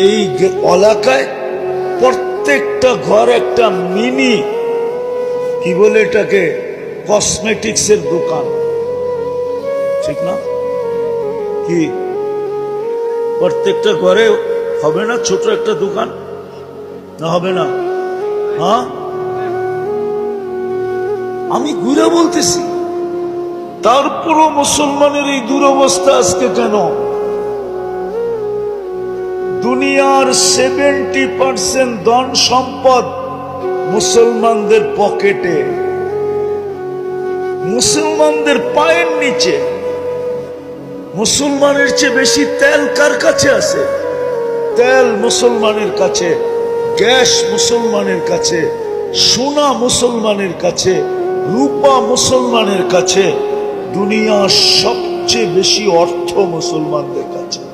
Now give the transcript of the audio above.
এই এলাকায় প্রত্যেকটা ঘর একটা মিনি, কি বলে এটাকে, কসমেটিক্সের দোকান, ঠিক না? কি প্রত্যেকটা ঘরে হবে না ছোট একটা দোকান? না হবে না? হ্যাঁ, আমি ঘুরে বলতেছি। তারপরও মুসলমানের এই দুরবস্থা আজকে কেন? দুনিয়ার 70% ধন সম্পদ মুসলমানদের পকেটে, মুসলমানদের পায়ের নিচে। মুসলমানের চেয়ে বেশি তেল কার কাছে আছে? তেল মুসলমানের কাছে, গ্যাস মুসলমানের কাছে, সোনা মুসলমানের কাছে, রূপা মুসলমানের কাছে। দুনিয়ার সবচেয়ে বেশি অর্থ মুসলমানদের কাছে।